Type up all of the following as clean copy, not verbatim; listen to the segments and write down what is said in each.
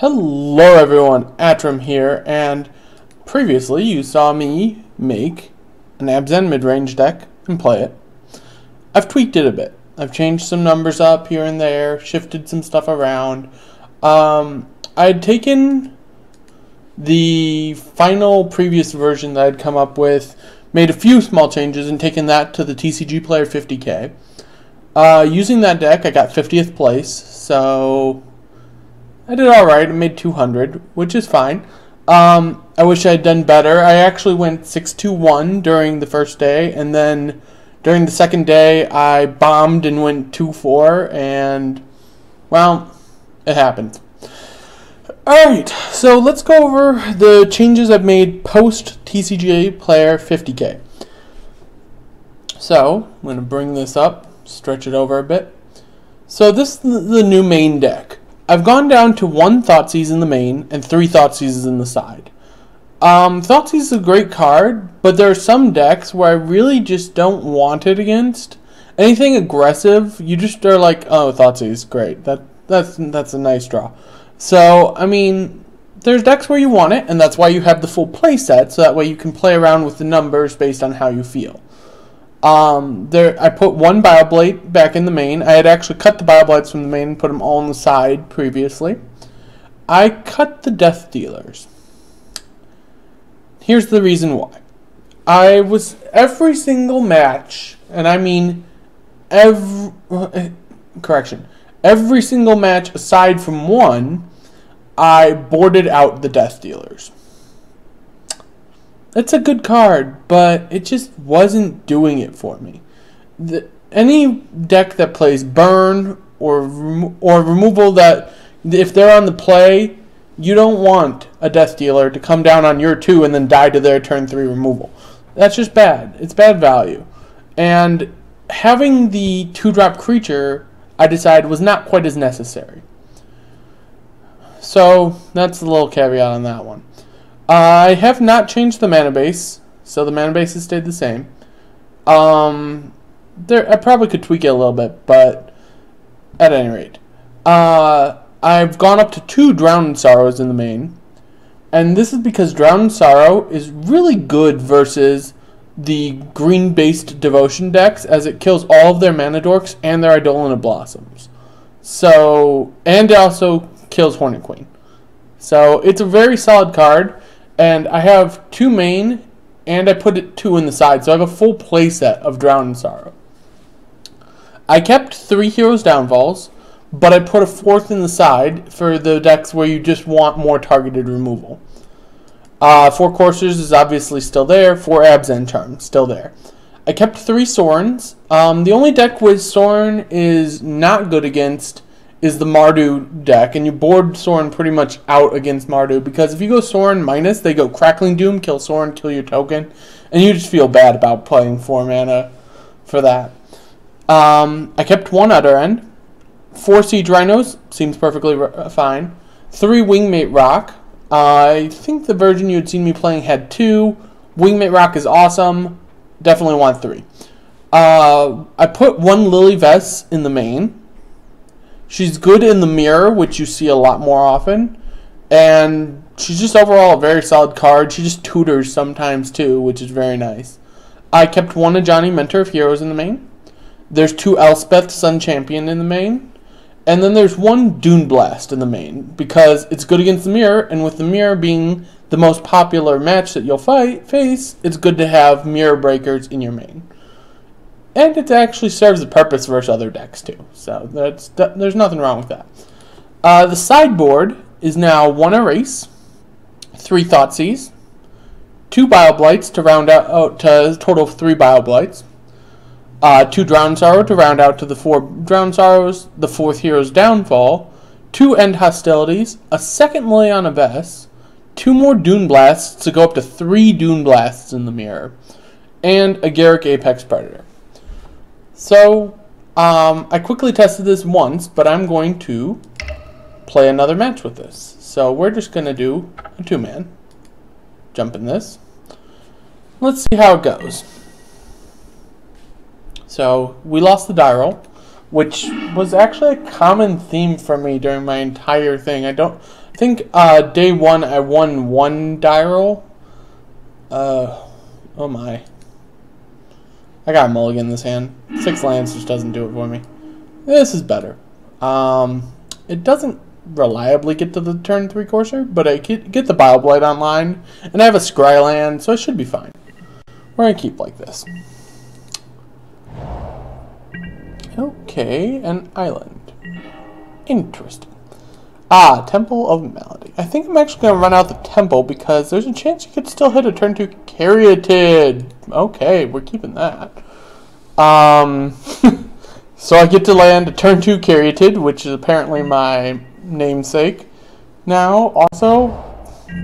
Hello everyone, Atram here, and previously you saw me make an Abzan Midrange deck and play it. I've tweaked it a bit. I've changed some numbers up here and there, shifted some stuff around. I'd taken the final previous version that I'd come up with, made a few small changes, and taken that to the TCGPlayer 50K. Using that deck, I got 50th place, so I did alright. I made 200, which is fine. I wish I had done better. I actually went 6-2-1 during the first day, and then during the second day, I bombed and went 2-4, and, well, it happened. Alright, so let's go over the changes I've made post-TCGPlayer 50K. So, I'm going to bring this up, stretch it over a bit. So this is the new main deck. I've gone down to 1 Thoughtseize in the main and 3 Thoughtseizes in the side. Thoughtseize is a great card, but there are some decks where I really just don't want it against. Anything aggressive, you just are like, oh, Thoughtseize, great. That's a nice draw. So, I mean, there's decks where you want it, and that's why you have the full play set, so that way you can play around with the numbers based on how you feel. I put 1 Bioblade back in the main. I had actually cut the Bioblades from the main and put them all on the side previously. I cut the Death Dealers. Here's the reason why. Every single match, and I mean every single match aside from one, I boarded out the Death Dealers. It's a good card, but it just wasn't doing it for me. Any deck that plays burn or removal, that if they're on the play, you don't want a Death Dealer to come down on your 2 and then die to their turn 3 removal. That's just bad. It's bad value. And having the 2-drop creature, I decided, was not quite as necessary. So that's a little caveat on that one. I have not changed the mana base, so the mana base has stayed the same. I probably could tweak it a little bit, but at any rate. I've gone up to 2 Drowned Sorrows in the main, and this is because Drowned Sorrow is really good versus the green-based Devotion decks, as it kills all of their Mana Dorks and their Eidolon Blossoms. So, and it also kills Hornet Queen. So, it's a very solid card. And I have 2 main, and I put 2 in the side, so I have a full playset of Drowned Sorrow. I kept 3 Heroes Downfalls, but I put a 4th in the side for the decks where you just want more targeted removal. 4 Coursers is obviously still there, 4 Abzan Charms still there. I kept 3 Sorns. The only deck with Sorn is not good against is the Mardu deck, and you board Sorin pretty much out against Mardu, because if you go Sorin minus, they go Crackling Doom, kill Sorin, kill your token, and you just feel bad about playing 4 mana for that. I kept 1 Other End, 4 Siege Rhinos, seems perfectly fine, 3 Wingmate Rock. I think the version you had seen me playing had 2. Wingmate Rock is awesome, definitely want 3. I put 1 Lily Vess in the main. She's good in the mirror, which you see a lot more often. And she's just overall a very solid card. She just tutors sometimes too, which is very nice. I kept 1 Ajani Mentor of Heroes in the main. There's 2 Elspeth Sun Champion in the main. And then there's 1 Dune Blast in the main, because it's good against the mirror, and with the mirror being the most popular match that you'll face, it's good to have mirror breakers in your main. And it actually serves a purpose versus other decks too. So there's nothing wrong with that. The sideboard is now 1 Erase, 3 Thoughtseize, 2 Bioblights to round out to a total of 3 Bioblights, 2 Drowned Sorrow to round out to the 4 Drowned Sorrows, the 4th Hero's Downfall, 2 End Hostilities, a 2nd Liliana Vess, 2 more Dune Blasts to go up to 3 Dune Blasts in the mirror, and a Garruk Apex Predator. So, I quickly tested this once, but I'm going to play another match with this. So, we're just going to do a 2-man. Jump in this. Let's see how it goes. So, we lost the die roll, which was actually a common theme for me during my entire thing. I think day one I won 1 die roll. Oh my. I got a mulligan in this hand. 6 lands just doesn't do it for me. This is better. It doesn't reliably get to the turn 3 courser, but I get the Bile Blight online, and I have a Scry land, so I should be fine. We're going to keep like this. Okay, an island. Interesting. Temple of Malady. I think I'm actually going to run out the temple because there's a chance you could still hit a turn 2 Caryatid. Okay, we're keeping that. So I get to land a turn 2 Caryatid, which is apparently my namesake. Now, also,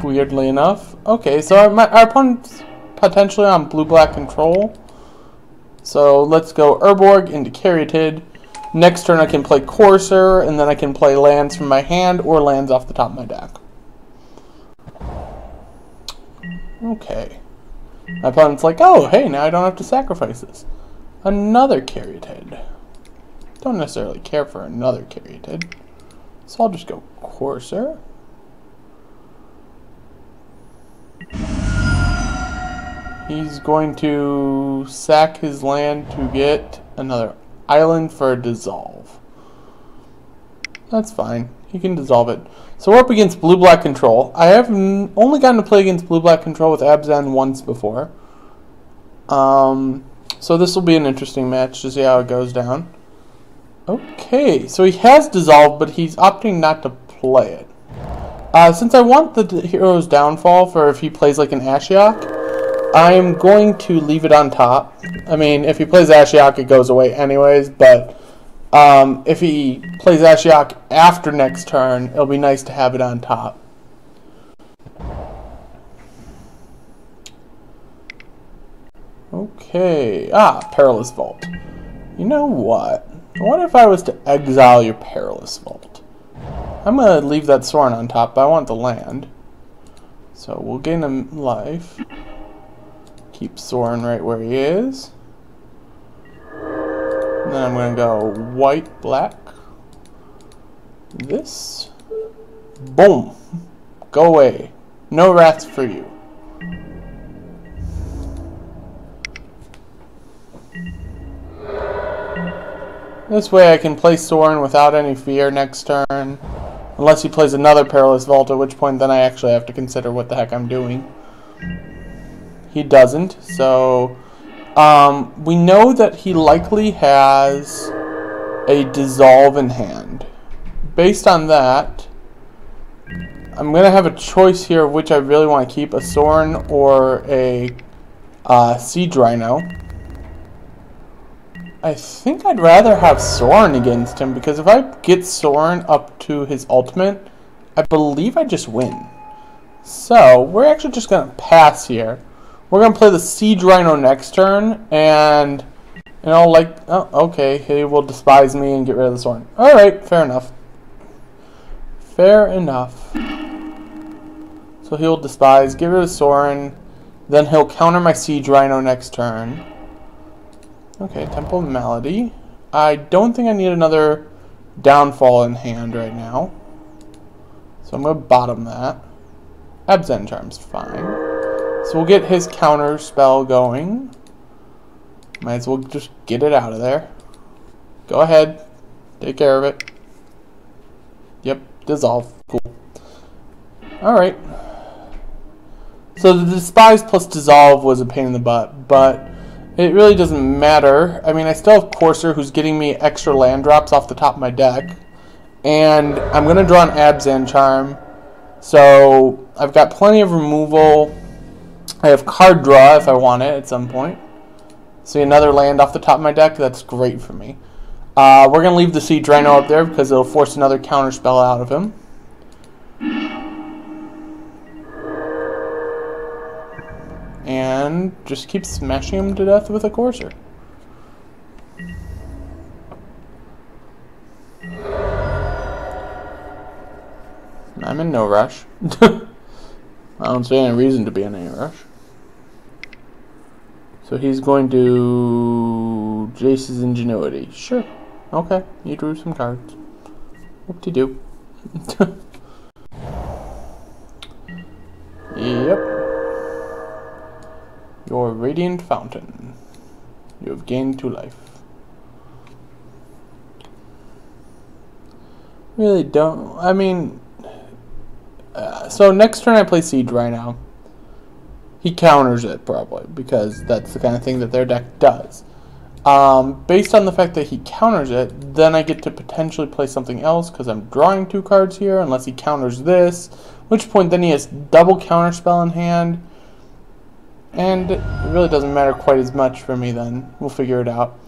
weirdly enough. Okay, so our opponent's potentially on blue-black control. So let's go Urborg into Caryatid. Next turn I can play Courser, and then I can play lands from my hand or lands off the top of my deck. Okay. My opponent's like, oh, hey, now I don't have to sacrifice this. Another Caryatid. Don't necessarily care for another Caryatid. So I'll just go Courser. He's going to sack his land to get another island for a dissolve. That's fine. He can dissolve it. So we're up against blue-black control. I have only gotten to play against blue-black control with Abzan once before. So this will be an interesting match to see how it goes down. Okay, so he has dissolved, but he's opting not to play it. Since I want the hero's downfall for if he plays like an Ashiok, I'm going to leave it on top. I mean, if he plays Ashiok, it goes away anyways, but if he plays Ashiok after next turn, it'll be nice to have it on top. Okay. Perilous Vault. You know what? What if I was to exile your Perilous Vault? I'm going to leave that Sorin on top, but I want the land. So we'll gain him life. Keep Sorin right where he is. And then I'm going to go white, black. This. Boom. Go away. No wraths for you. This way I can play Sorin without any fear next turn. Unless he plays another Perilous Vault, at which point then I actually have to consider what the heck I'm doing. He doesn't, so we know that he likely has a dissolve in hand. Based on that, I'm going to have a choice here of which I really want to keep, a Sorin or a Siege Rhino. I think I'd rather have Sorin against him, because if I get Sorin up to his ultimate, I believe I just win. So, we're actually just going to pass here. We're going to play the Siege Rhino next turn, and, you know, like, oh, okay, he will despise me and get rid of the Sorin. Alright, fair enough. Fair enough. So he'll despise, get rid of Sorin, then he'll counter my Siege Rhino next turn. Okay, Temple of Malady. I don't think I need another downfall in hand right now. So I'm going to bottom that. Abzan Charm's fine. So we'll get his counter spell going. Might as well just get it out of there. Go ahead. Take care of it. Yep, dissolve. Cool. Alright. So the despise plus dissolve was a pain in the butt, but it really doesn't matter. I mean, I still have Courser, who's getting me extra land drops off the top of my deck. And I'm going to draw an Abzan Charm. So I've got plenty of removal. I have card draw if I want it at some point. See another land off the top of my deck? That's great for me. We're going to leave the Siege Rhino up there because it'll force another counter spell out of him. And just keep smashing him to death with a Courser. I'm in no rush. I don't see any reason to be in any rush. So he's going to Jace's Ingenuity. Sure. Okay, you drew some cards. Whoop-de-doo. Yep. Your radiant fountain. You have gained 2 life. Really don't. I mean, so next turn I play Siege right now. He counters it probably because that's the kind of thing that their deck does. Based on the fact that he counters it, then I get to potentially play something else because I'm drawing 2 cards here unless he counters this, which point then he has double counterspell in hand, and it really doesn't matter quite as much for me then. We'll figure it out.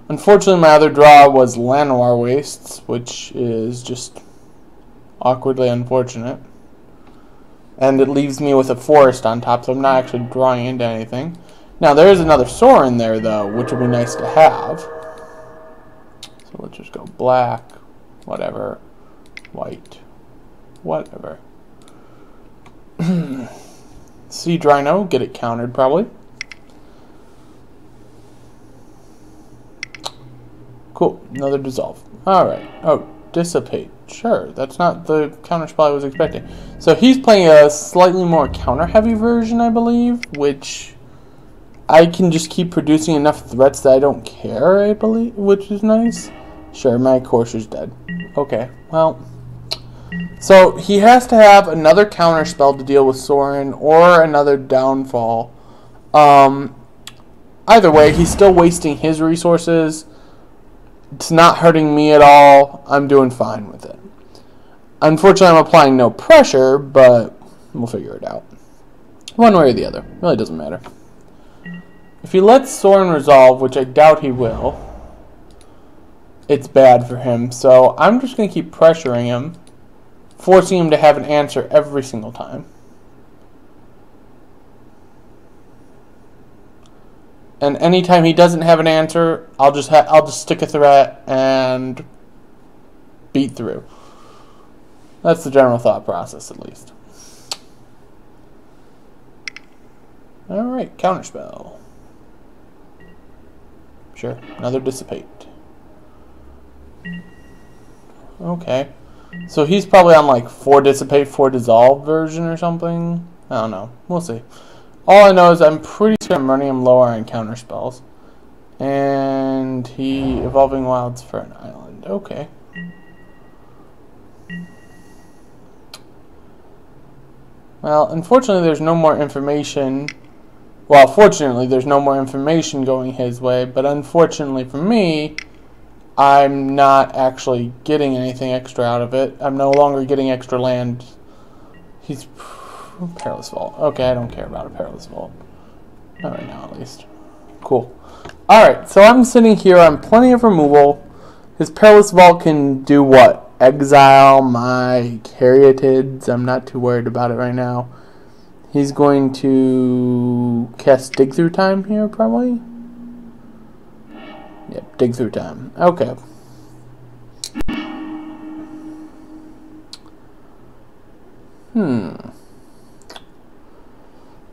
Unfortunately, my other draw was Llanowar Wastes, which is just awkwardly unfortunate. And it leaves me with a forest on top, so I'm not actually drawing into anything. Now, there is another Sorin there, though, which would be nice to have. So let's just go black, whatever, white, whatever. Siege Rhino, get it countered, probably. Cool, another dissolve. Alright, oh, dissipate. Sure, that's not the counterspell I was expecting. So he's playing a slightly more counter-heavy version, I believe, which I can just keep producing enough threats that I don't care, I believe, which is nice. Sure, my Courser's dead. Okay, well. So he has to have another counterspell to deal with Sorin or another downfall. Either way, he's still wasting his resources. It's not hurting me at all. I'm doing fine with it. Unfortunately, I'm applying no pressure, but we'll figure it out. One way or the other. Really doesn't matter. If he lets Sorin resolve, which I doubt he will, it's bad for him. So I'm just going to keep pressuring him, forcing him to have an answer every single time. And anytime he doesn't have an answer, I'll just stick a threat and beat through. That's the general thought process, at least. All right, counterspell. Sure, another dissipate. Okay, so he's probably on like 4 dissipate, 4 dissolve version or something. I don't know. We'll see. All I know is I'm pretty sure I'm running him lower on counterspells. And he Evolving Wilds for an island. Okay. Well, unfortunately there's no more information. Well, fortunately there's no more information going his way, but unfortunately for me, I'm not actually getting anything extra out of it. I'm no longer getting extra land. He's Perilous Vault. Okay, I don't care about a Perilous Vault. Not right now, at least. Cool. Alright, so I'm sitting here on plenty of removal. His Perilous Vault can do what? Exile my Caryatids. I'm not too worried about it right now. He's going to cast Dig Through Time here, probably? Yep, Dig Through Time. Okay.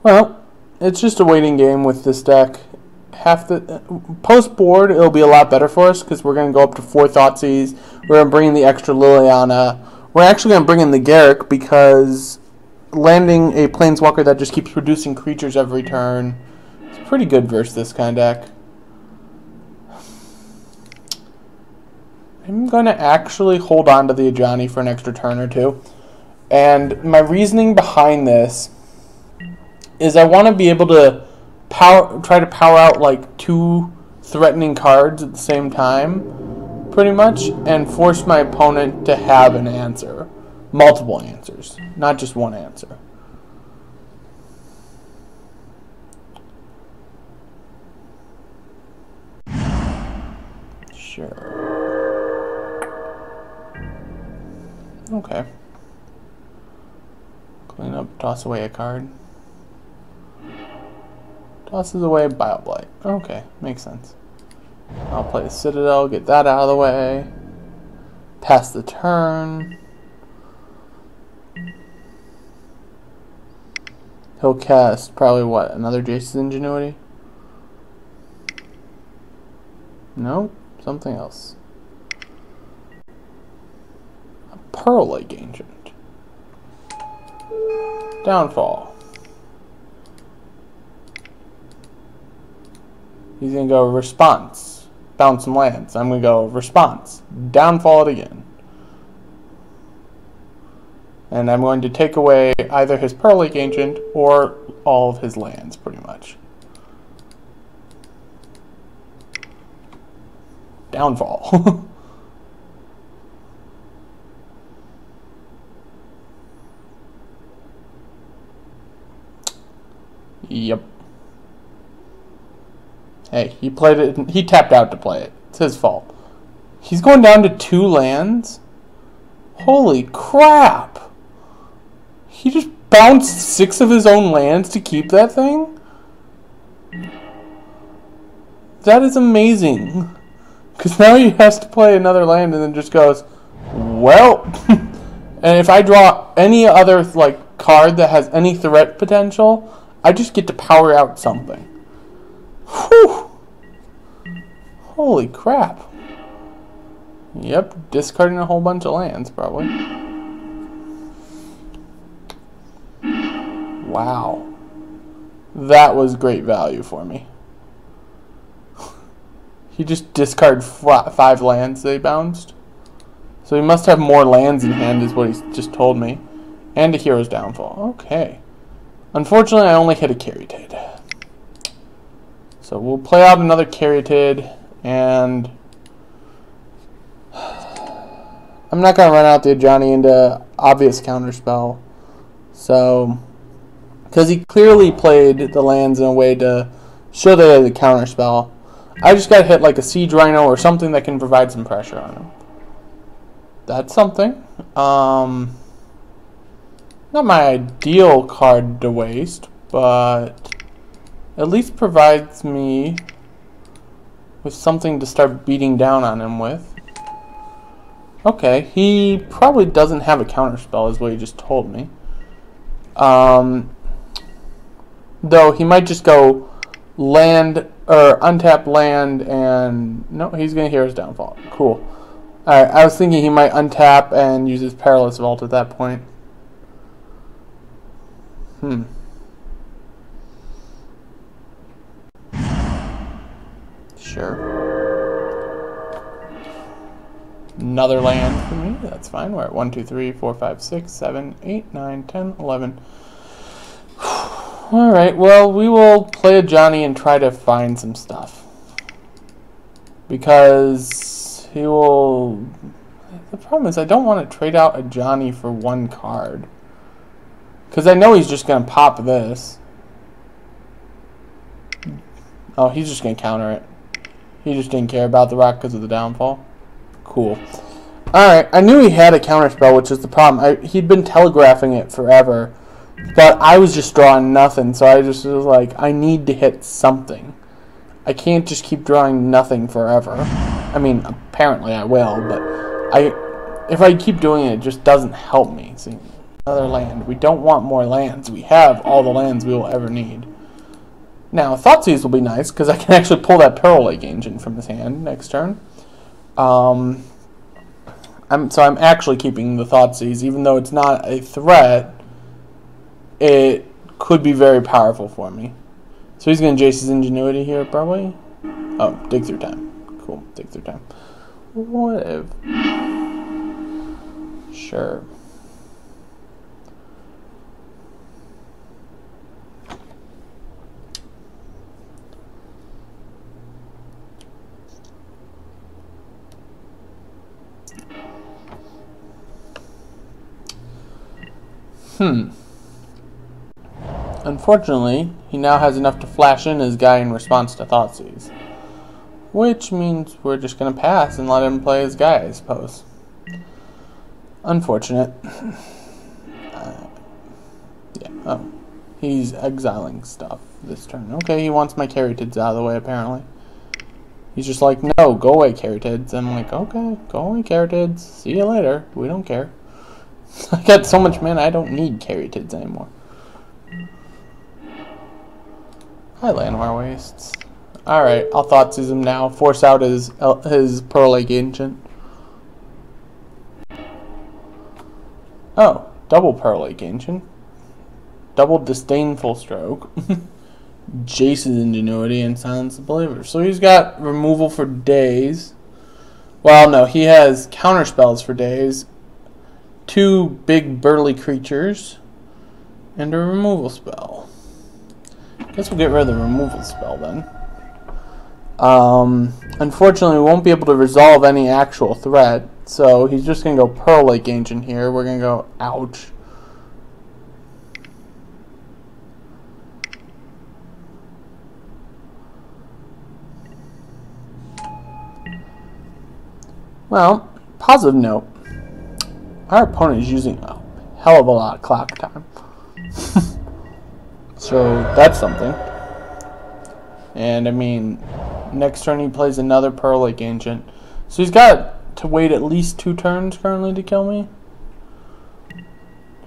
Well, it's just a waiting game with this deck. Post-board, it'll be a lot better for us because we're going to go up to 4 Thoughtseize. We're going to bring in the extra Liliana. We're actually going to bring in the Garruk because landing a Planeswalker that just keeps producing creatures every turn is pretty good versus this kind of deck. I'm going to actually hold on to the Ajani for an extra turn or 2. And my reasoning behind this is I want to be able to try to power out like 2 threatening cards at the same time, pretty much, and force my opponent to have an answer. Multiple answers, not just one answer. Sure. Okay. Clean up, toss away a card. Tosses away Bioblight. Okay, makes sense. I'll play a Citadel, get that out of the way. Pass the turn. He'll cast probably what? Another Jace's Ingenuity? No, something else. Pearl Lake Ancient. Downfall. He's going to go response. Bounce some lands. I'm going to go response. Downfall it again. And I'm going to take away either his Pearl Lake Ancient or all of his lands, pretty much. Downfall. Yep. Hey, he played it. He tapped out to play it. It's his fault. He's going down to 2 lands? Holy crap! He just bounced 6 of his own lands to keep that thing? That is amazing. Because now he has to play another land and then just goes, well. And if I draw any other like card that has any threat potential, I just get to power out something. Whew. Holy crap. Yep, discarding a whole bunch of lands, probably. Wow. That was great value for me. He just discarded 5 lands they bounced. So he must have more lands in hand is what he's just told me. And a Hero's Downfall. Okay. Unfortunately, I only hit a Caryatid. So we'll play out another Caryatid, and I'm not going to run out the Ajani into obvious counterspell. So, because he clearly played the lands in a way to show that he has a counterspell, I just got to hit like a Siege Rhino or something that can provide some pressure on him. That's something. Not my ideal card to waste, but at least provides me with something to start beating down on him with. Okay, he probably doesn't have a counterspell is what he just told me. Though he might just go land or untap land and no, he's gonna Hero's Downfall. Cool. Alright, I was thinking he might untap and use his Perilous Vault at that point. Sure. Another land for me. That's fine. We're at 1, 2, 3, 4, 5, 6, 7, 8, 9, 10, 11. Alright, well, we will play a Johnny and try to find some stuff. Because he will... The problem is I don't want to trade out a Johnny for 1 card. Because I know he's just going to pop this. Oh, he's just going to counter it. He just didn't care about the rock because of the downfall. Cool. Alright, I knew he had a counterspell, which is the problem. He'd been telegraphing it forever. But I was just drawing nothing, so I just was like, I need to hit something. I can't just keep drawing nothing forever. I mean, apparently I will, but if I keep doing it, it just doesn't help me. See, another land. We don't want more lands. We have all the lands we will ever need. Now, Thoughtseize will be nice, because I can actually pull that Pearl Lake Ancient from his hand next turn. So I'm actually keeping the Thoughtseize, even though it's not a threat. It could be very powerful for me. So he's going to Jace's Ingenuity here, probably. Oh, Dig Through Time. Cool, Dig Through Time. Whatever. Sure. Unfortunately, he now has enough to flash in his guy in response to Thoughtseize. Which means we're just going to pass and let him play his guy, I suppose. Unfortunate. Yeah, oh. He's exiling stuff this turn. Okay, he wants my Caryatids out of the way, apparently. He's just like, no, go away, Caryatids. I'm like, okay, go away, Caryatids. See you later. We don't care. I got so much mana, I don't need Caryatids anymore. Hi, Llanowar Wastes. Alright, I'll Thoughtseize him now. Force out his Pearl Lake Ancient. Oh, double Pearl Lake Ancient. Double Disdainful Stroke. Jace's Ingenuity and Silence the Believer. So he's got removal for days. Well, no, he has counter spells for days. 2 big burly creatures. And a removal spell. Guess we'll get rid of the removal spell then. Unfortunately, we won't be able to resolve any actual threat. So he's just going to go Pearl Lake Ancient here. We're going to go, ouch. Well, positive note. Our opponent is using a hell of a lot of clock time. So that's something. And I mean, next turn he plays another Pearl Lake Ancient. So he's got to wait at least 2 turns currently to kill me.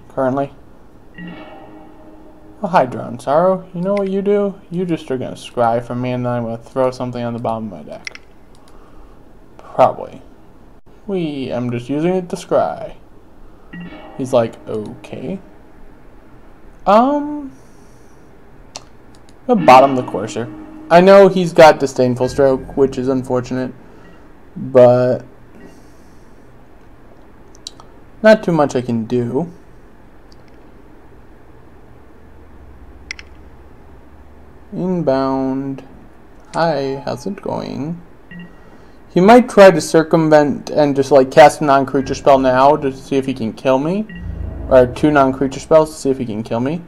Currently. Oh, hi, Drone Sorrow. You know what you do? You just are going to scry from me and then I'm going to throw something on the bottom of my deck. Probably. I'm just using it to scry. He's like, okay. I'll bottom the Courser. I know he's got Disdainful Stroke, which is unfortunate, but not too much I can do. Inbound. Hi, how's it going? He might try to circumvent and just like cast a non-creature spell now to see if he can kill me. Or 2 non-creature spells to see if he can kill me.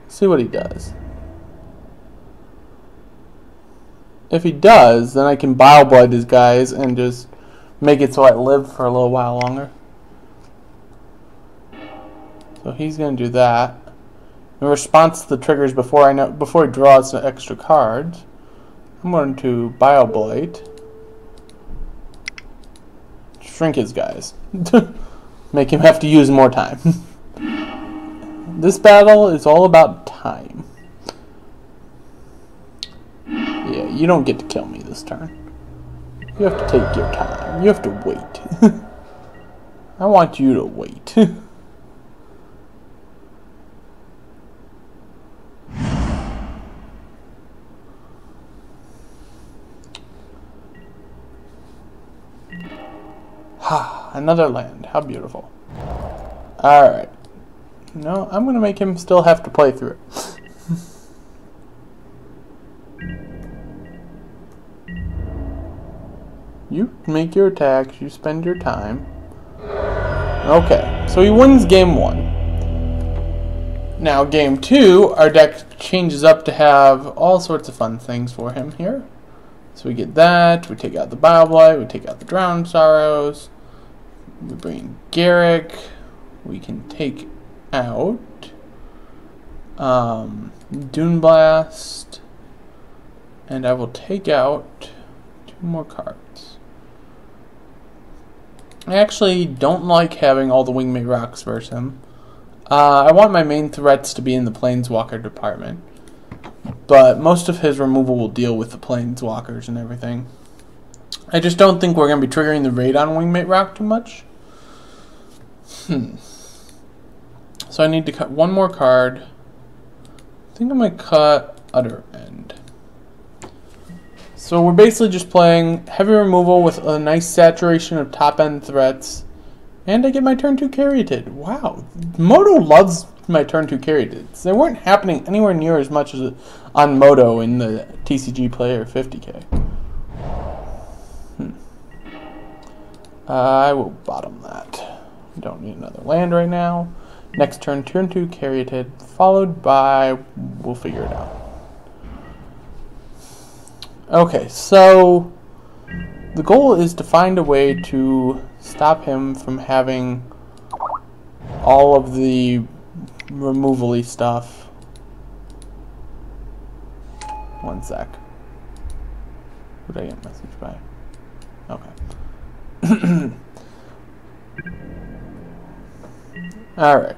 See what he does. If he does, then I can Bile Blight his guys and just make it so I live for a little while longer. So he's going to do that. In response to the triggers before he draws the extra cards, I'm going to Bile Blight. Shrink his guys. Make him have to use more time. This battle is all about time. Yeah, you don't get to kill me this turn. You have to take your time. You have to wait. I want you to wait. Another land. How beautiful. Alright. No, I'm going to make him still have to play through it. You make your attacks. You spend your time. Okay. So he wins game 1. Now game 2, our deck changes up to have all sorts of fun things for him here. So we get that. We take out the Bile Blight. We take out the Drowned Sorrows. We bring in Garrick. We can take out Dune Blast. And I will take out 2 more cards. I actually don't like having all the Wingmate Rocks versus him. I want my main threats to be in the Planeswalker department. But most of his removal will deal with the Planeswalkers and everything. I just don't think we're going to be triggering the raid on Wingmate Rock too much. So I need to cut 1 more card. I think I'm going to cut Utter End. So we're basically just playing heavy removal with a nice saturation of top-end threats. And I get my turn 2 Caryatid. Wow. Moto loves my turn 2 Caryatids. They weren't happening anywhere near as much as on Moto in the TCGPlayer 50K. I will bottom that. Don't need another land right now. Next turn 2 Caryatid, followed by... we'll figure it out. Okay, so the goal is to find a way to stop him from having all of the removal-y stuff. 1 sec. Who did I get a message by? Okay. Alright.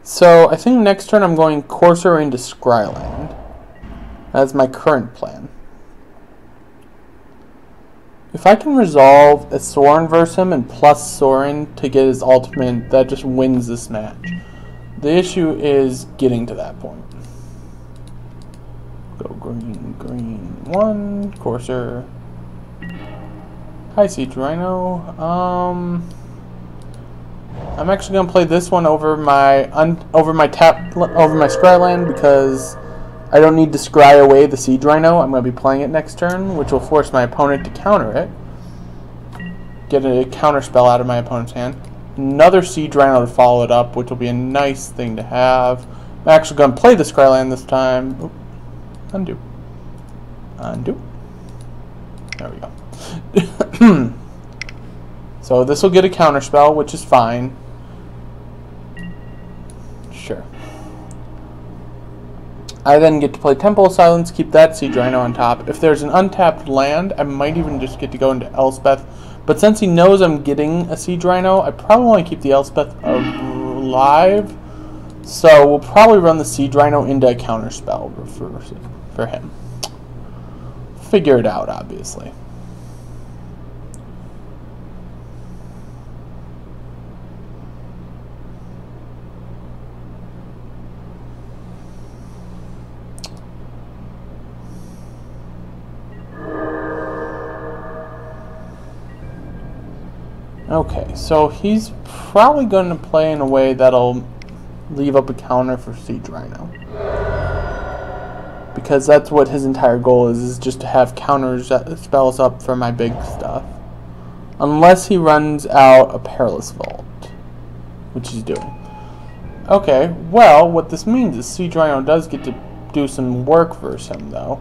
So I think next turn I'm going Courser into Scryland. That's my current plan. If I can resolve a Sorin versus him and plus Sorin to get his ultimate, that just wins this match. The issue is getting to that point. Go green, green, 1, Courser. Hi, Siege Rhino. I'm actually gonna play this one over my Scryland because I don't need to scry away the Siege Rhino. I'm going to be playing it next turn, which will force my opponent to counter it. Get a counter spell out of my opponent's hand. Another Siege Rhino to follow it up, which will be a nice thing to have. I'm actually going to play the Scryland this time. Oop. Undo. Undo. There we go. So this will get a counter spell, which is fine. Sure. I then get to play Temple of Silence, keep that Siege Rhino on top. If there's an untapped land, I might even just get to go into Elspeth. But since he knows I'm getting a Siege Rhino, I probably want to keep the Elspeth alive. So we'll probably run the Siege Rhino into a counter spell for him. Figure it out, obviously. Okay, so he's probably going to play in a way that'll leave up a counter for Siege Rhino. Because that's what his entire goal is just to have counter spells up for my big stuff. Unless he runs out a Perilous Vault, which he's doing. Okay, well, what this means is Siege Rhino does get to do some work versus him, though.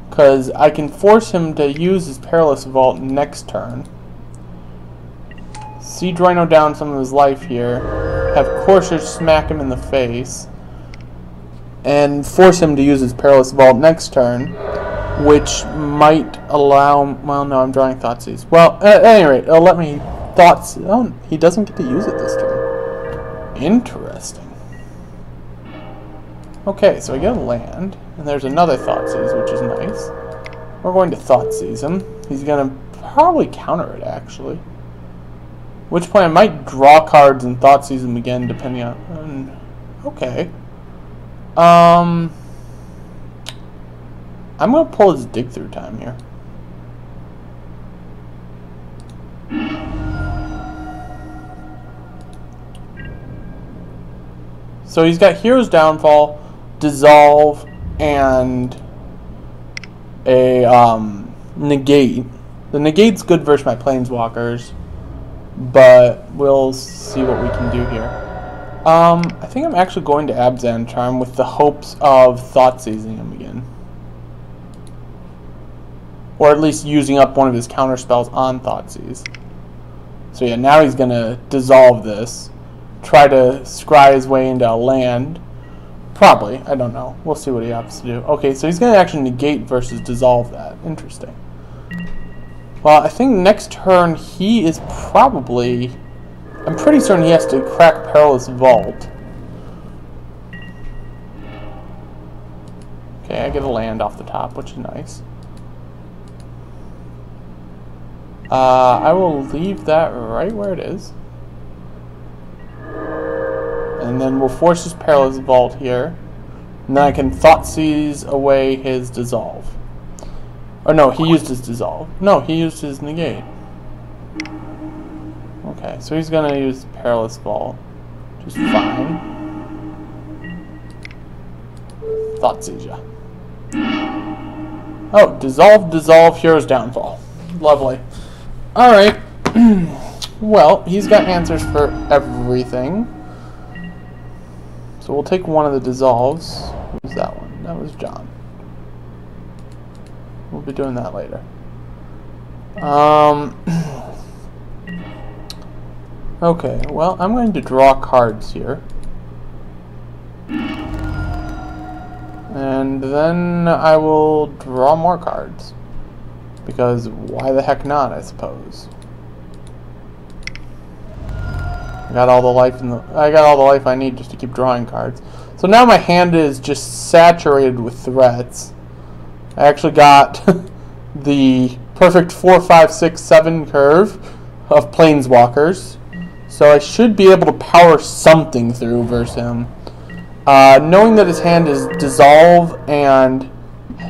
Because I can force him to use his Perilous Vault next turn. Siege Rhino down some of his life here, have Courser smack him in the face, and force him to use his Perilous Vault next turn, which might allow... Well, no, I'm drawing Thoughtseize. Well, at any rate, it'll let me Thoughtseize... Oh, he doesn't get to use it this turn. Interesting. Okay, so I get a land, and there's another Thoughtseize, which is nice. We're going to Thoughtseize him. He's going to probably counter it, actually. Which point I might draw cards and Thoughtseize him again, depending on... Okay. I'm going to pull his Dig Through Time here. So he's got Hero's Downfall, Dissolve, and a Negate. The Negate's good versus my Planeswalkers, but we'll see what we can do here. I think I'm actually going to Abzan Charm with the hopes of Thoughtseizing him again. Or at least using up one of his counter spells on Thoughtseize. So yeah, now he's going to dissolve this. Try to scry his way into a land. Probably, I don't know. We'll see what he opts to do. Okay, so he's going to actually negate versus dissolve that. Interesting. Well, I think next turn he is probably... I'm pretty certain he has to crack Perilous Vault. Okay, I get a land off the top, which is nice. I will leave that right where it is. And then we'll force his Perilous Vault here. And then I can Thoughtseize away his Dissolve. Or no, he used his Dissolve. No, he used his Negate. Okay, so he's going to use Perilous Vault. Just fine. Thoughtseize ya. Oh, Dissolve, Dissolve, Hero's Downfall. Lovely. Alright. Well, he's got answers for everything. So we'll take one of the Dissolves. Who's that one? That was John. We'll be doing that later. Okay, well, I'm going to draw cards here. And then I will draw more cards. Because why the heck not, I suppose. I got all the life I need just to keep drawing cards. So now my hand is just saturated with threats. I actually got the perfect 4, 5, 6, 7 curve of planeswalkers. So I should be able to power something through versus him. Knowing that his hand is Dissolve and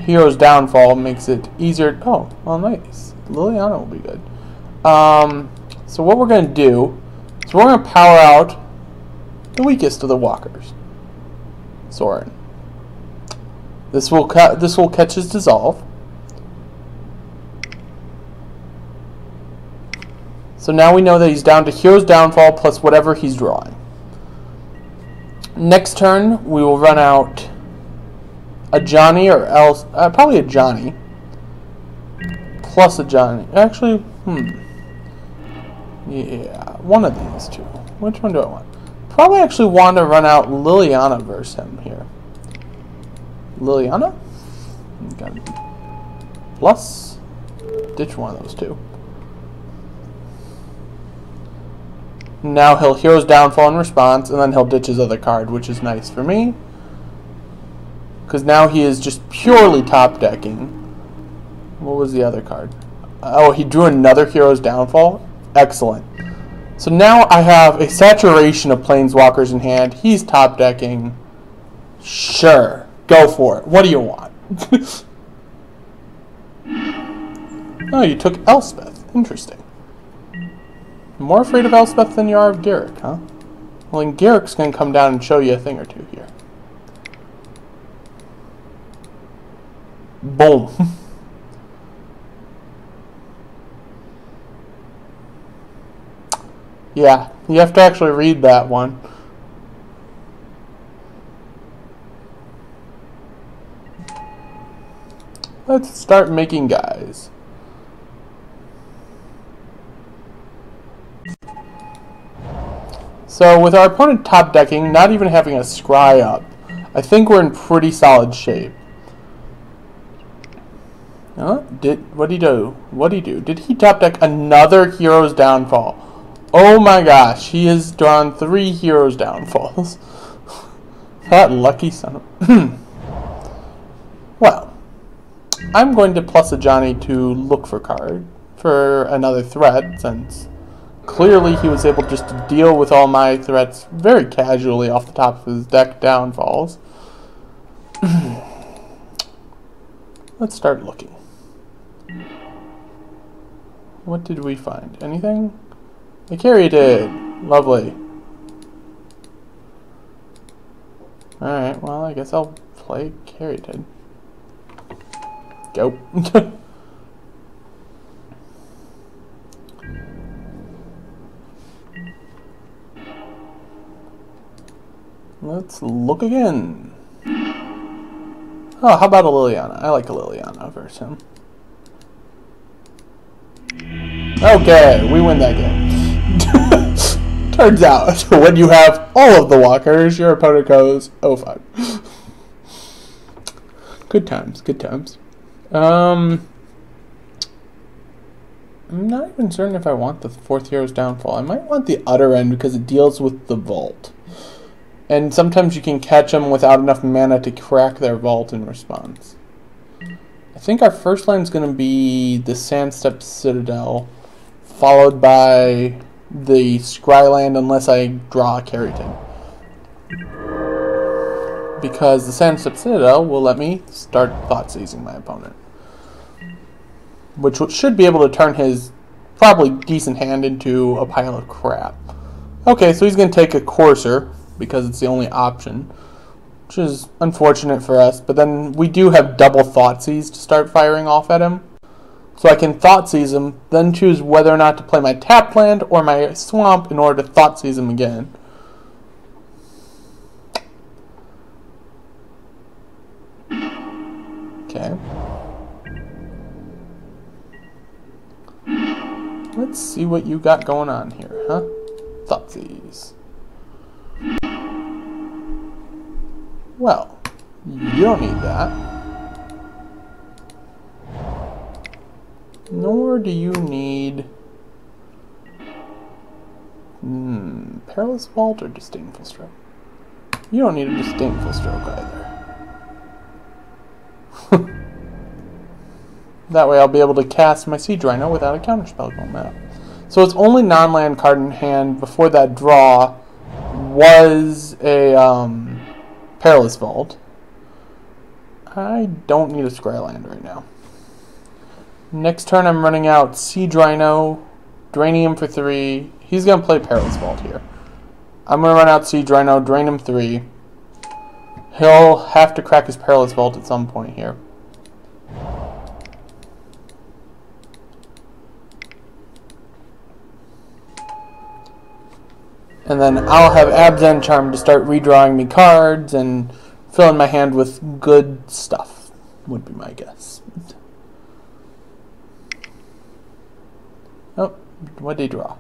Hero's Downfall makes it easier. Oh, well, nice. Liliana will be good. So what we're going to do is we're going to power out the weakest of the walkers, Sorin. This will catch his Dissolve. So now we know that he's down to Hero's Downfall plus whatever he's drawing. Next turn, we will run out a Johnny or else probably a Johnny plus a Johnny. Actually, yeah, one of these two. Which one do I want? Probably actually want to run out Liliana versus him here. Liliana? Plus, ditch one of those two. Now he'll Hero's Downfall in response, and then he'll ditch his other card, which is nice for me. Because now he is just purely top decking. What was the other card? Oh, he drew another Hero's Downfall? Excellent. So now I have a saturation of planeswalkers in hand. He's top decking. Sure. Go for it. What do you want? Oh, you took Elspeth. Interesting. More afraid of Elspeth than you are of Garrick, huh? Well, then Garrick's going to come down and show you a thing or two here. Boom. Yeah, you have to actually read that one. Let's start making guys. So with our opponent top decking, not even having a scry up, I think we're in pretty solid shape. What did he do? What did he do? Did he top deck another Hero's Downfall? Oh my gosh, he has drawn 3 Hero's Downfalls. That lucky son of... Well, I'm going to plus a Johnny to look for another threat, since clearly he was able just to deal with all my threats very casually off the top of his deck downfalls. Let's start looking. What did we find? Anything? The Caryatid. Lovely. Alright, well, I guess I'll play Caryatid. Go. Let's look again. Oh, how about a Liliana? I like a Liliana versus him. Okay, we win that game. Turns out, when you have all of the walkers, your opponent goes, oh fuck. Good times, good times. I'm not even certain if I want the 4th Hero's Downfall. I might want the Utter End because it deals with the Vault. And sometimes you can catch them without enough mana to crack their Vault in response. I think our first line is going to be the Sandstep Citadel, followed by the Scryland unless I draw a Caryatid. Because the Sandstep Citadel will let me start Thought Seizing my opponent. Which should be able to turn his probably decent hand into a pile of crap. Okay, so he's going to take a Courser, because it's the only option, which is unfortunate for us, but then we do have double Thoughtseize to start firing off at him. So I can Thoughtseize him, then choose whether or not to play my tapped land or my swamp in order to Thoughtseize him again. Okay. Let's see what you got going on here, huh? Thoughtseize. Well, you don't need that. Nor do you need... Perilous Vault or Disdainful Stroke? You don't need a Disdainful Stroke either. That way I'll be able to cast my Siege Rhino without a counterspell going out. So its only non-land card in hand before that draw was a Perilous Vault. I don't need a Scryland right now. Next turn I'm running out Siege Rhino, draining him for 3. He's going to play Perilous Vault here. I'm going to run out Siege Rhino, drain him 3. He'll have to crack his Perilous Vault at some point here. And then I'll have Abzan Charm to start redrawing me cards and filling my hand with good stuff, would be my guess. Oh, what did he draw?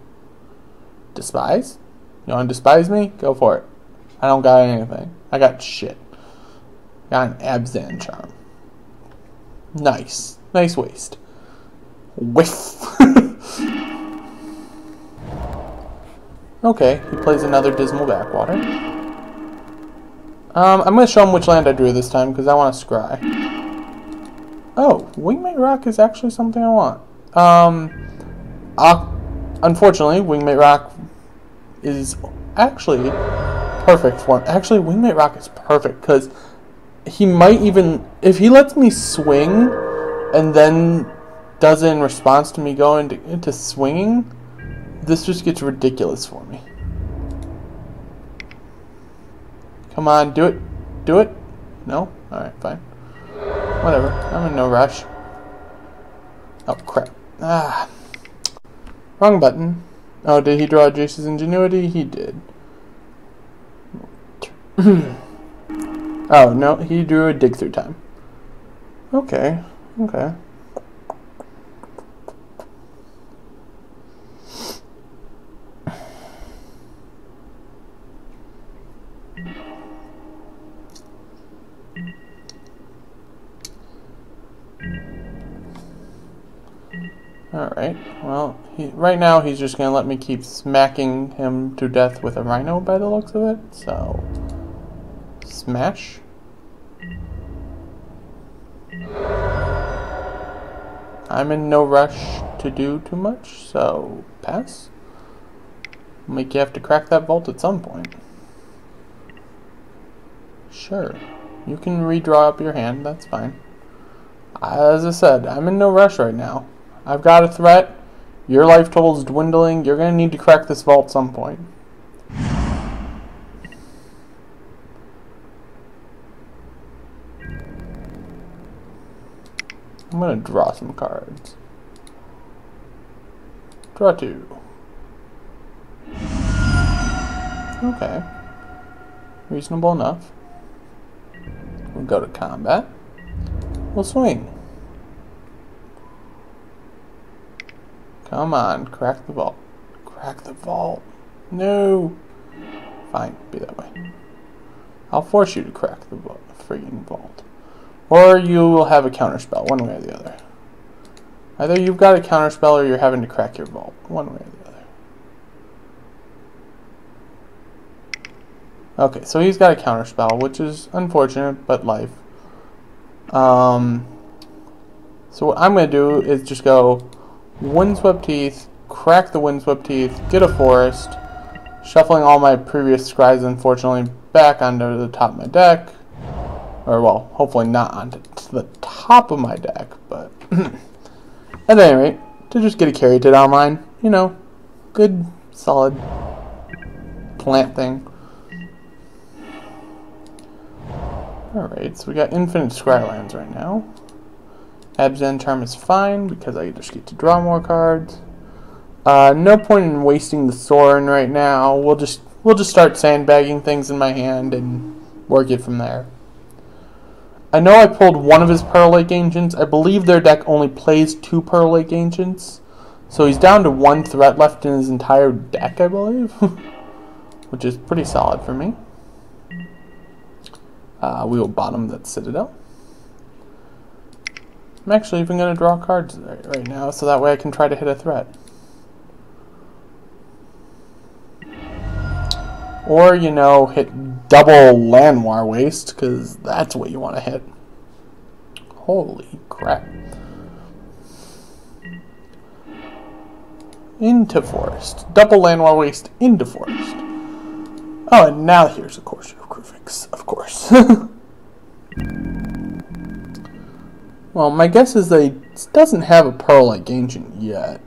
Despise? You want to despise me? Go for it. I don't got anything. I got shit. Got an Abzan Charm. Nice. Nice waste. Whiff. Okay, he plays another Dismal Backwater. I'm going to show him which land I drew this time, because I want to scry. Oh, Wingmate Rock is actually something I want. Unfortunately, Wingmate Rock is actually perfect for him. Actually, Wingmate Rock is perfect, because he might even... If he lets me swing, and then does it in response to me going into swinging... This just gets ridiculous for me. Come on, do it. Do it? No? Alright, fine. Whatever. I'm in no rush. Oh, crap. Ah. Wrong button. Oh, did he draw Jace's Ingenuity? He did. Oh, no, he drew a Dig Through Time. Okay. Okay. Alright, well, right now he's just going to let me keep smacking him to death with a Rhino by the looks of it, so... Smash. I'm in no rush to do too much, so pass. Make you have to crack that vault at some point. Sure, you can redraw up your hand, that's fine. As I said, I'm in no rush right now. I've got a threat. Your life total is dwindling. You're going to need to crack this vault at some point. I'm going to draw some cards. Draw 2. Okay. Reasonable enough. We'll go to combat. We'll swing. Come on, crack the vault. Crack the vault. No. Fine, be that way. I'll force you to crack the frigging vault. Or you will have a counterspell, one way or the other. Either you've got a counterspell or you're having to crack your vault, one way or the other. Okay, so he's got a counterspell, which is unfortunate, but life. So what I'm going to do is just go Windswept Teeth, crack the Windswept Teeth, get a forest, shuffling all my previous scries, unfortunately, back onto the top of my deck. Or, well, hopefully not onto the top of my deck, but at any rate, to just get a carry to online, you know, good, solid plant thing. Alright, so we got infinite Scrylands right now. Abzan Charm is fine because I just get to draw more cards. No point in wasting the Sorin right now. We'll just start sandbagging things in my hand and work it from there. I know I pulled one of his Pearl Lake Ancients. I believe their deck only plays 2 Pearl Lake Ancients. So he's down to 1 threat left in his entire deck, I believe. Which is pretty solid for me. We will bottom that Citadel. I'm actually even going to draw cards right now, so that way I can try to hit a threat. Or, you know, hit double Llanowar Waste, because that's what you want to hit. Holy crap. into forest. Double land war waste into forest. Oh, and now here's a Courser of Kruvix, of course. Well, my guess is that he doesn't have a Pearl-like Ancient yet.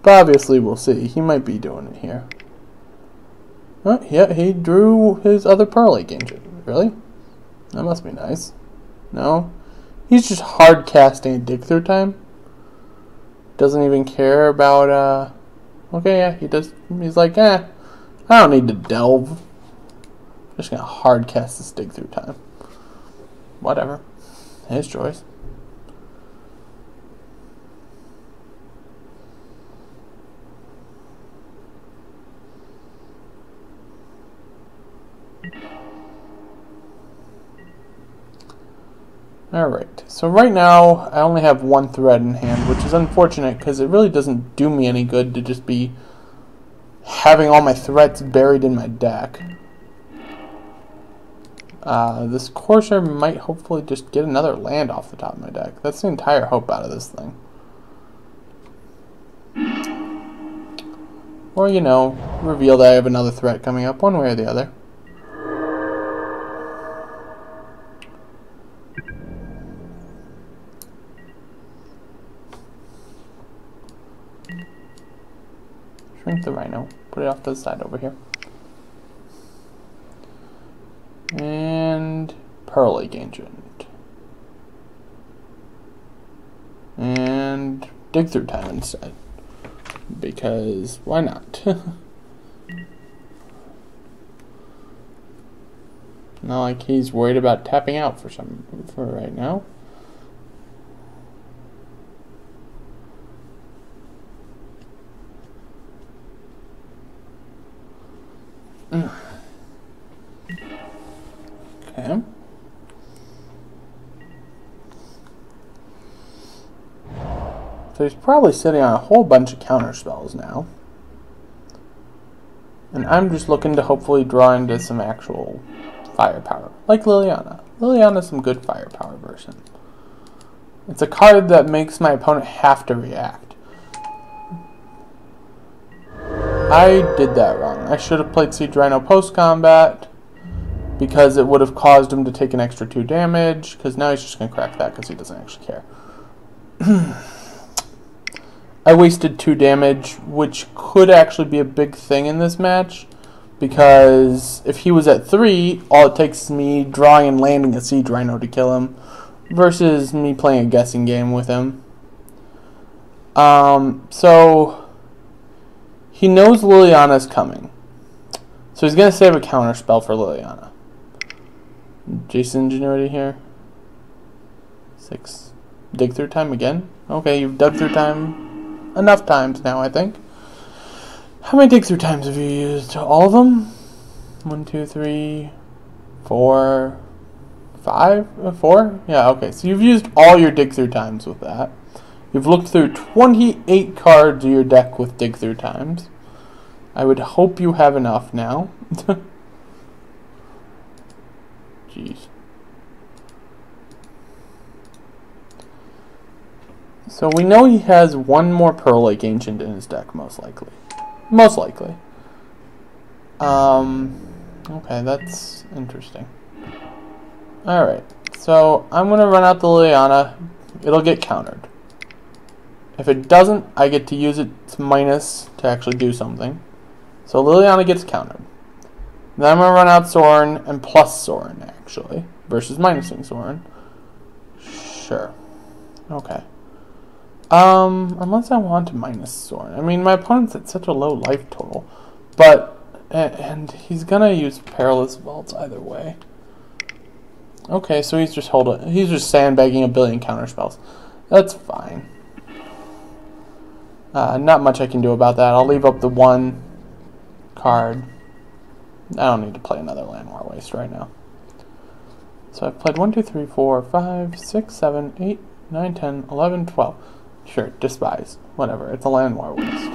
But obviously we'll see. He might be doing it here. Oh, yeah, he drew his other Pearl-like Ancient. Really? That must be nice. No? He's just hard casting a Dig Through Time. Doesn't even care about, okay, yeah, he does. He's like, I don't need to delve. I'm just gonna hard cast this Dig Through Time. Whatever. His choice. Alright, so right now I only have one thread in hand, which is unfortunate because it really doesn't do me any good to just be having all my threats buried in my deck. This Courser might hopefully just get another land off the top of my deck. That's the entire hope out of this thing. Or, you know, reveal that I have another threat coming up, one way or the other. Shrink the Rhino. Put it off to the side over here. And Pearl-like Ancient. And Dig Through Time instead. Because why not? Not like he's worried about tapping out for right now. Okay. So he's probably sitting on a whole bunch of counter spells now. And I'm just looking to hopefully draw into some actual firepower. Like Liliana. Liliana's some good firepower version. It's a card that makes my opponent have to react. I did that wrong. I should have played Siege Rhino post-combat because it would have caused him to take an extra 2 damage, because now he's just going to crack that because he doesn't actually care. I wasted 2 damage, which could actually be a big thing in this match, because if he was at 3, all it takes is me drawing and landing a Siege Rhino to kill him, versus me playing a guessing game with him. So he knows Liliana's coming. So he's going to save a counter spell for Liliana. Jason Ingenuity here. 6. Dig Through Time again. Okay, you've dug through time enough times now, I think. How many Dig Through Times have you used? All of them? 1, 2, 3, 4, 5? 4? Yeah, okay. So you've used all your Dig Through Times with that. You've looked through 28 cards of your deck with Dig Through Times. I would hope you have enough now. Jeez. So we know he has one more Pearl-like Ancient in his deck, most likely. Most likely. Okay, that's interesting. Alright, so I'm going to run out the Liliana. It'll get countered. If it doesn't, I get to use its minus to actually do something. So Liliana gets countered. Then I'm going to run out Sorin and plus Sorin, actually, versus minusing Sorin. Sure. Okay. Unless I want to minus Sorin. I mean, my opponent's at such a low life total. But, and he's going to use Perilous Vaults either way. Okay, so he's just sandbagging a billion counter spells. That's fine. Not much I can do about that. I'll leave up the 1 card. I don't need to play another Land War Waste right now. So I've played 1, 2, 3, 4, 5, 6, 7, 8, 9, 10, 11, 12. Sure, Despise. Whatever, it's a Land War Waste.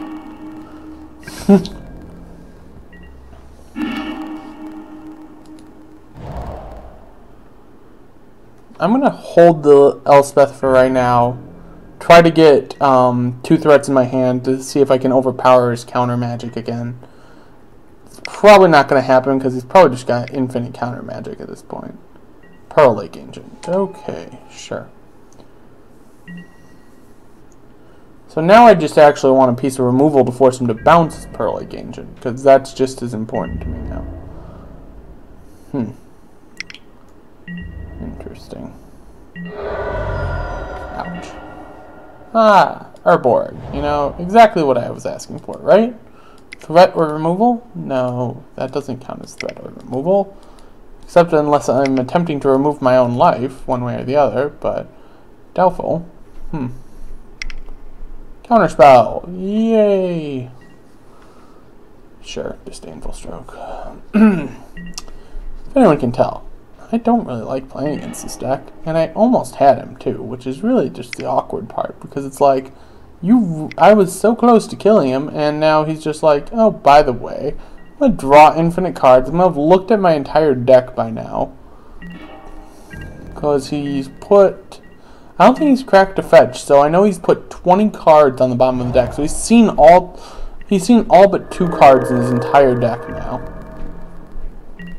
I'm going to hold the Elspeth for right now, try to get 2 threats in my hand to see if I can overpower his counter magic again. It's probably not going to happen because he's probably just got infinite counter magic at this point. Pearl Lake Ancient. Okay, sure. So now I just actually want a piece of removal to force him to bounce his Pearl Lake Ancient, because that's just as important to me now. Interesting. Ouch. Urborg. You know, exactly what I was asking for, right? Threat or removal? No, that doesn't count as threat or removal. Except unless I'm attempting to remove my own life, one way or the other, but doubtful. Counterspell! Yay! Sure, Disdainful Stroke. If anyone can tell, I don't really like playing against this deck, and I almost had him too, which is really just the awkward part, because it's like, I was so close to killing him, and now he's just like, oh, by the way, I'm going to draw infinite cards. I'm going to have looked at my entire deck by now. Because he's put... I don't think he's cracked a fetch, so I know he's put 20 cards on the bottom of the deck. So he's seen all but 2 cards in his entire deck now.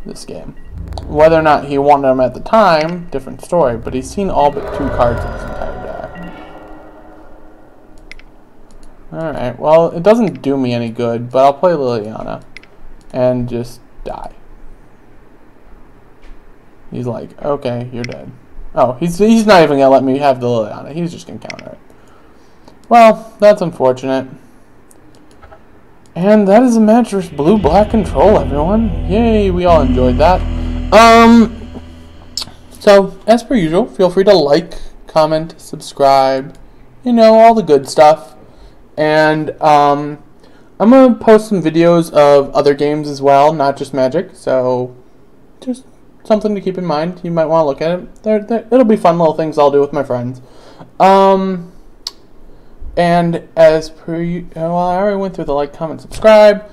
This game. Whether or not he wanted them at the time, different story, but he's seen all but 2 cards in his entire deck. Alright, well, it doesn't do me any good, but I'll play Liliana. And just die. He's like, okay, you're dead. Oh, he's not even going to let me have the Liliana. He's just going to counter it. Well, that's unfortunate. And that is a match for blue-black control, everyone. Yay, we all enjoyed that. So, as per usual, feel free to like, comment, subscribe, you know, all the good stuff. And, I'm going to post some videos of other games as well, not just Magic, so just something to keep in mind. You might want to look at it. It'll be fun little things I'll do with my friends. And as per well, I already went through the like, comment, subscribe.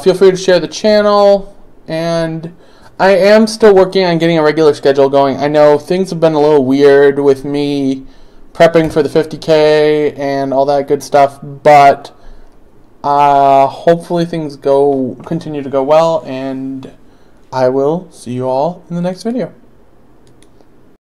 Feel free to share the channel, and I am still working on getting a regular schedule going. I know things have been a little weird with me prepping for the 50K and all that good stuff, but hopefully things continue to go well, and I will see you all in the next video.